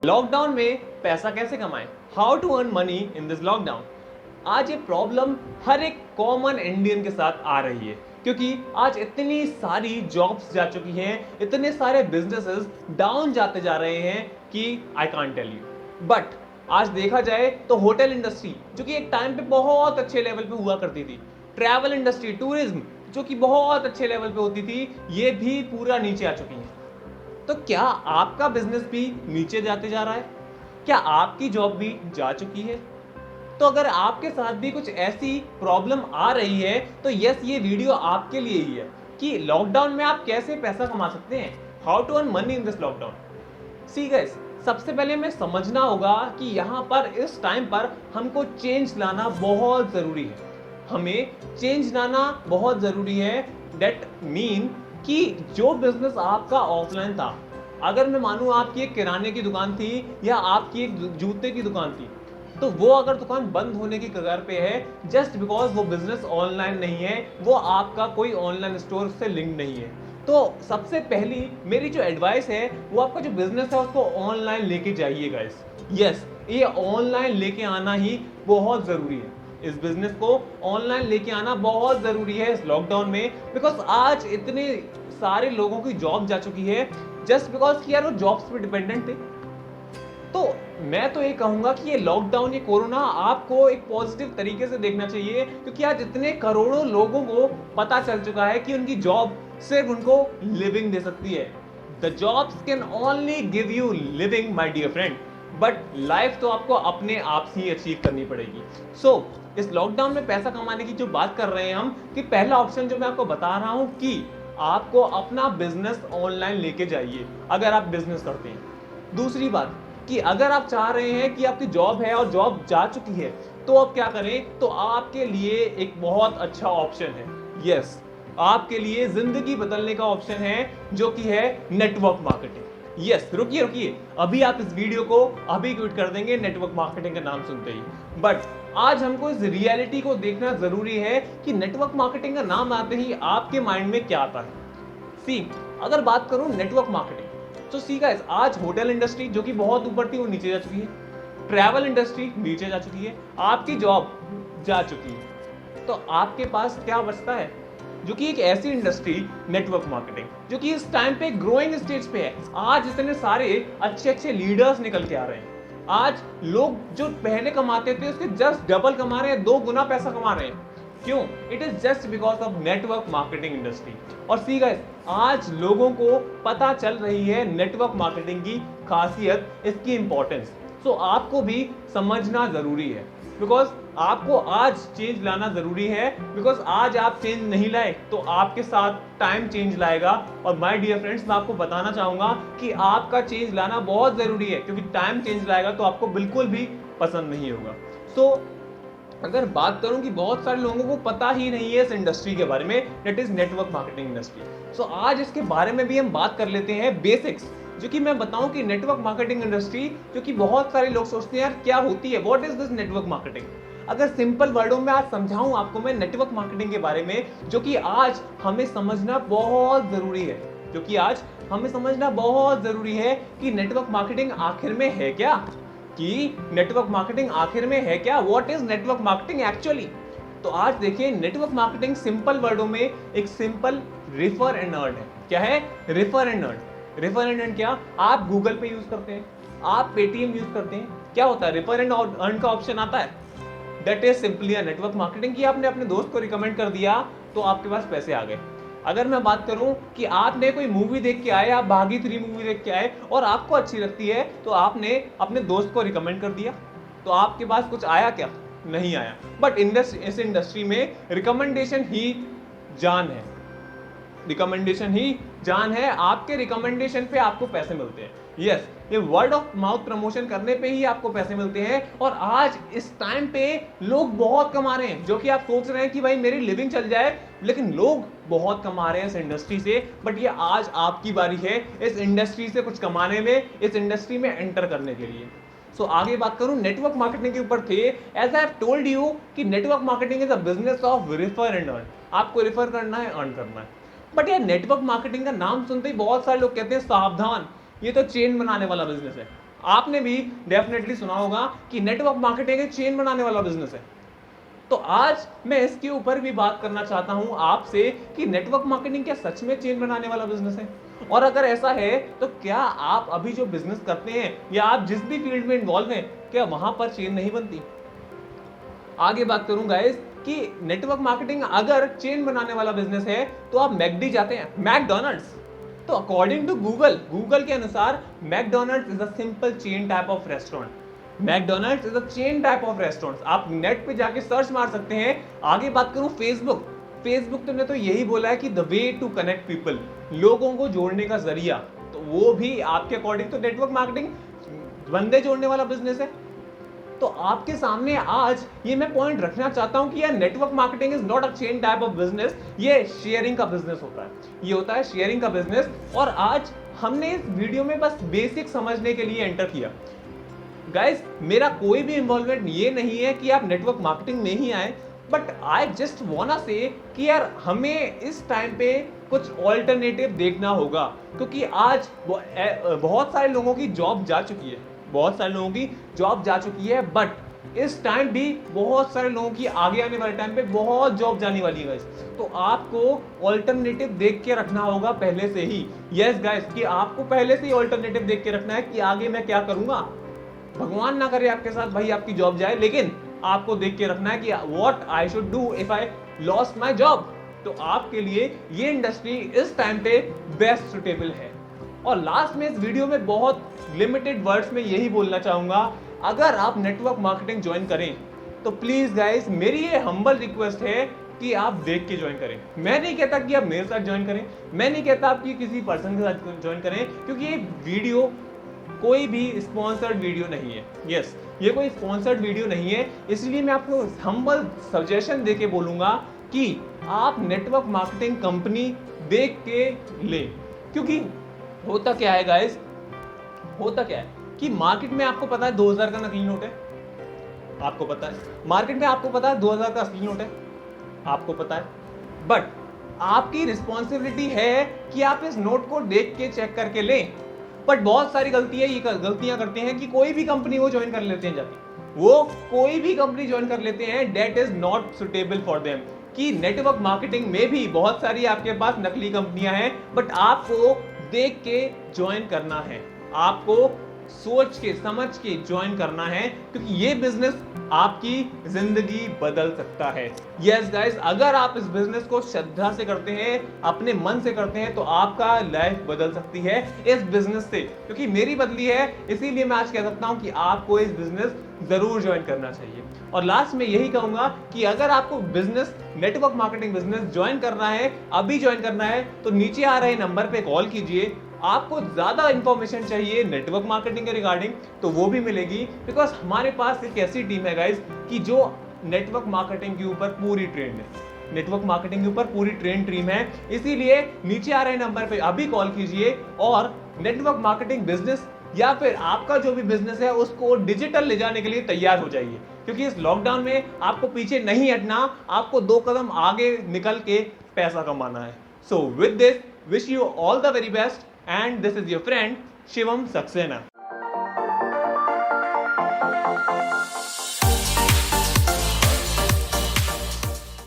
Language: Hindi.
लॉकडाउन में पैसा कैसे कमाएं? How to earn money in this lockdown. आज ये प्रॉब्लम हर एक कॉमन इंडियन के साथ आ रही है क्योंकि आज इतनी सारी जॉब्स जा चुकी हैं, इतने सारे बिजनेसेस डाउन जाते जा रहे हैं कि I can't tell you. But आज देखा जाए तो होटल इंडस्ट्री जो कि एक टाइम पे बहुत अच्छे लेवल पे हुआ करती थी, ट्रैवल इंडस्ट्री, टूरिज्म जो कि बहुत अच्छे लेवल पे होती थी, ये भी पूरा नीचे आ चुकी है। तो क्या आपका बिजनेस भी नीचे जाते जा रहा है? क्या आपकी जॉब भी जा चुकी है? तो अगर आपके साथ भी कुछ ऐसी प्रॉब्लम आ रही है तो यस, ये वीडियो आपके लिए ही है कि लॉकडाउन में आप कैसे पैसा कमा सकते हैं, how to earn money in this lockdown. See guys, सबसे पहले हमें समझना होगा कि यहाँ पर इस टाइम पर हमको चेंज लाना बहुत ज़रूरी है। हमें चेंज लाना बहुत ज़रूरी है। दैट मीन कि जो बिजनेस आपका ऑफलाइन था, अगर मैं मानूं आपकी एक किराने की दुकान थी या आपकी एक जूते की दुकान थी, तो वो अगर दुकान बंद होने की कगार पे है जस्ट बिकॉज वो बिजनेस ऑनलाइन नहीं है, वो आपका कोई ऑनलाइन स्टोर से लिंक नहीं है, तो सबसे पहली मेरी जो एडवाइस है वो आपका जो बिजनेस है उसको ऑनलाइन लेके जाइए गाइस। यस, ये ऑनलाइन लेके आना ही बहुत ज़रूरी है। इस बिजनेस को ऑनलाइन लेके आना बहुत ज़रूरी है इस लॉकडाउन में, बिकॉज आज इतने सारे लोगों की जॉब जा चुकी है जस्ट बिकॉज कि यार वो जॉब्स पे डिपेंडेंट थे। तो मैं तो ये कहूंगा कि ये लॉकडाउन, ये कोरोना आपको एक पॉजिटिव तरीके से देखना चाहिए क्योंकि आज इतने करोड़ों लोगों को पता चल चुका है कि उनकी जॉब सिर्फ उनको लिविंग दे सकती है। The jobs can only give you living my dear friend, but life तो आपको अपने आप से ही अचीव करनी पड़ेगी। सो इस लॉकडाउन में पैसा कमाने की जो बात कर रहे हैं हम, कि पहला ऑप्शन जो मैं आपको बता रहा हूं कि आपको अपना बिजनेस ऑनलाइन लेके जाइए अगर आप बिजनेस करते हैं। दूसरी बात कि अगर आप चाह रहे हैं कि आपकी जॉब है और जॉब जा चुकी है तो आप क्या करें, तो आपके लिए एक बहुत अच्छा ऑप्शन है। यस, आपके लिए जिंदगी बदलने का ऑप्शन है जो कि है नेटवर्क मार्केटिंग। यस, रुकिए रुकिए, अभी आप इस वीडियो को अभी क्विट कर देंगे नेटवर्क मार्केटिंग का नाम सुनते ही, बट आज हमको इस रियलिटी को देखना जरूरी है कि नेटवर्क मार्केटिंग का नाम आते ही आपके माइंड में क्या आता है। सी, अगर बात करूं नेटवर्क मार्केटिंग, तो सी गाइस, आज होटल इंडस्ट्री जो कि बहुत ऊपर थी वो नीचे जा चुकी है, ट्रैवल इंडस्ट्री नीचे जा चुकी है, आपकी जॉब जा चुकी है, तो आपके पास क्या बचता है जो कि एक ऐसी इंडस्ट्री, नेटवर्क मार्केटिंग, जो कि इस टाइम पे ग्रोइंग स्टेज पे है। आज इतने सारे अच्छे अच्छे लीडर्स निकल के आ रहे हैं। आज लोग जो पहले कमाते थे उसके जस्ट डबल कमा रहे हैं, 2 गुना पैसा कमा रहे हैं। क्यों? It is just because of network marketing industry. और सी गाइस, आज लोगों को पता चल रही है नेटवर्क मार्केटिंग की खासियत, इसकी इंपॉर्टेंस। सो आपको भी समझना जरूरी है, बिकॉज आपको आज चेंज लाना जरूरी है, बिकॉज आज आप चेंज नहीं लाए तो आपके साथ टाइम चेंज लाएगा। और माय डियर फ्रेंड्स, मैं आपको बताना चाहूंगा कि आपका चेंज लाना बहुत जरूरी है क्योंकि टाइम चेंज लाएगा तो आपको बिल्कुल भी पसंद नहीं होगा। सो अगर बात करूं कि बहुत सारे लोगों को पता ही नहीं है इस इंडस्ट्री के बारे में, that is network marketing industry. So आज इसके बारे में भी हम बात कर लेते हैं, बेसिक्स, जो कि मैं बताऊं कि नेटवर्क मार्केटिंग इंडस्ट्री, जो कि बहुत सारे लोग सोचते हैं यार क्या होती है, what is this network marketing. अगर सिंपल वर्डों में आज समझाऊं आपको मैं नेटवर्क मार्केटिंग के बारे में, जो कि आज हमें समझना बहुत जरूरी है, जो कि आज हमें समझना बहुत जरूरी है कि नेटवर्क मार्केटिंग आखिर में है क्या, कि नेटवर्क मार्केटिंग आखिर में है क्या, what is network marketing actually. तो आज देखिए, नेटवर्क मार्केटिंग सिंपल वर्डों में एक सिंपल रेफर एंड अर्न है। क्या है? Refer and earn. Refer and earn क्या? आप गूगल पे यूज करते हैं, आप पेटीएम यूज करते हैं, क्या होता है, रेफर एंड अर्न का ऑप्शन आता है। That is simply a network marketing, कि आपने अपने दोस्त को रिकमेंड कर दिया तो आपके पास पैसे आ गए। अगर मैं बात करूं कि आपने कोई मूवी देख के आए, आप भागी 3 मूवी देख के आए और आपको अच्छी लगती है तो आपने अपने दोस्त को रिकमेंड कर दिया, तो आपके पास कुछ आया क्या? नहीं आया। बट इस इंडस्ट्री में रिकमेंडेशन ही जान है, रिकमेंडेशन ही जान है। आपके रिकमेंडेशन पे आपको पैसे मिलते हैं। यस, ये वर्ड ऑफ माउथ प्रमोशन करने पे ही आपको पैसे मिलते हैं। और आज इस टाइम पे लोग बहुत कमा रहे हैं, जो कि आप सोच रहे हैं कि भाई मेरी लिविंग चल जाए, लेकिन लोग बहुत कमा रहे हैं इस इंडस्ट्री से। बट ये आज आपकी बारी है इस इंडस्ट्री से कुछ कमाने में, इस इंडस्ट्री में एंटर करने के लिए। सो आगे बात करूं नेटवर्क मार्केटिंग के ऊपर थे, as I have told you कि network marketing is a business of refer and earn. आपको रेफर करना है, अर्न करना है। बट यार नेटवर्क मार्केटिंग का नाम सुनते ही बहुत सारे लोग कहते हैं सावधान, ये तो चेन बनाने वाला बिजनेस है। आपने भी डेफिनेटली सुना होगा कि नेटवर्क मार्केटिंग एक चेन बनाने वाला बिजनेस है। तो आज मैं इसके ऊपर भी बात करना चाहता हूं आपसे कि नेटवर्क मार्केटिंग क्या सच में चेन बनाने वाला बिजनेस है, और अगर ऐसा है तो क्या आप अभी जो बिजनेस करते हैं या आप जिस भी फील्ड में इन्वॉल्व हैं, क्या वहां पर चेन नहीं बनती। आगे बात करूं गाइस कि नेटवर्क मार्केटिंग अगर चेन बनाने वाला बिजनेस है तो आप मैकडी जाते हैं, मैकडोनल्ड्स। तो अकॉर्डिंग टू गूगल के अनुसार McDonald's is a simple chain type of restaurant. McDonald's is a chain type of restaurants. आप नेट पे जाके सर्च मार सकते हैं। आगे बात करूं फेसबुक तुमने तो यही बोला है कि the way to connect people, लोगों को जोड़ने का जरिया। तो वो भी आपके अकॉर्डिंग तो नेटवर्क मार्केटिंग बंदे जोड़ने वाला बिजनेस है। तो आपके सामने आज ये मैं पॉइंट रखना चाहता हूं कि यार network marketing is not a chain type of business, ये शेयरिंग का बिजनेस होता है, ये होता है शेयरिंग का बिजनेस। और आज हमने इस वीडियो में बस बेसिक समझने के लिए एंटर किया। गाइस, मेरा कोई भी इन्वॉल्वमेंट ये नहीं है कि आप नेटवर्क मार्केटिंग में ही आए, बट आई जस्ट वांना से कि यार हमें इस टाइम पे कुछ ऑल्टरनेटिव देखना होगा, क्योंकि आज बहुत सारे लोगों की जॉब जा चुकी है, बट इस टाइम भी बहुत सारे लोगों की आगे आने वाले टाइम पे बहुत जॉब जाने वाली है गाइस। तो आपको ऑल्टरनेटिव देख के रखना होगा पहले से ही। यस गाइस, कि आपको पहले से ही ऑल्टरनेटिव देख के रखना है कि आगे मैं क्या करूंगा। भगवान ना करे आपके साथ भाई आपकी जॉब जाए, लेकिन आपको देख के रखना है कि what I should do if I lost my job. तो आपके लिए ये इंडस्ट्री इस टाइम पे बेस्ट सुटेबल है। और लास्ट में इस वीडियो में बहुत लिमिटेड वर्ड्स में यही बोलना चाहूंगा, अगर आप नेटवर्क मार्केटिंग ज्वाइन करें तो प्लीज गाइस मेरी ये हम्बल रिक्वेस्ट है कि आप देख के ज्वाइन करें। मैं नहीं कहता कि आप मेरे साथ ज्वाइन करें, मैं नहीं कहता आप कि किसी पर्सन के साथ ज्वाइन करें, क्योंकि ये वीडियो कोई भी स्पॉन्सर्ड वीडियो नहीं है। यस, ये कोई स्पॉन्सर्ड वीडियो नहीं है, इसलिए मैं आपको हम्बल सजेशन देके बोलूंगा कि आप नेटवर्क मार्केटिंग कंपनी देख के लें। क्योंकि होता क्या है गाइस, होता क्या है कि मार्केट में आपको पता है 2000 का नकली नोट है, आपको पता है मार्केट में आपको पता है 2000 का असली नोट है, आपको पता है, बट आपकी रिस्पॉन्सिबिलिटी है कि आप इस नोट को देख के चेक करके लें। बट बहुत सारी गलतियां करते हैं कि कोई भी कंपनी वो ज्वाइन कर लेते हैं, जाके वो कोई भी कंपनी ज्वाइन कर लेते हैं, that is not suitable for them. कि नेटवर्क मार्केटिंग में भी बहुत सारी आपके पास नकली कंपनियां हैं, बट आपको देख के ज्वाइन करना है, आपको सोच के समझ के ज्वाइन करना है, क्योंकि ये बिजनेस आपकी जिंदगी बदल सकता है। यस गाइस, अगर आप इस बिजनेस को श्रद्धा से करते हैं, अपने मन से करते हैं, तो आपका लाइफ बदल सकती है इस बिजनेस से। क्योंकि मेरी बदली है, इसीलिए मैं आज कह सकता हूं कि आपको इस बिजनेस जरूर ज्वाइन करना चाहिए। और लास्ट में यही कहूंगा कि अगर आपको business network marketing business join करना है, अभी ज्वाइन करना है, तो नीचे आ रहे नंबर पे कॉल कीजिए। आपको ज्यादा इंफॉर्मेशन चाहिए नेटवर्क मार्केटिंग के रिगार्डिंग तो वो भी मिलेगी, बिकॉज हमारे पास एक ऐसी टीम है गाइस कि जो नेटवर्क मार्केटिंग के ऊपर पूरी ट्रेंड है, नेटवर्क मार्केटिंग के ऊपर पूरी ट्रेंड टीम है। इसीलिए नीचे आ रहे नंबर पे अभी कॉल कीजिए और नेटवर्क मार्केटिंग बिजनेस या फिर आपका जो भी बिजनेस है उसको डिजिटल ले जाने के लिए तैयार हो जाइए, क्योंकि इस लॉकडाउन में आपको पीछे नहीं हटना, आपको 2 कदम आगे निकल के पैसा कमाना है। So with this wish you all the very best, and this is your friend Shivam Saxena.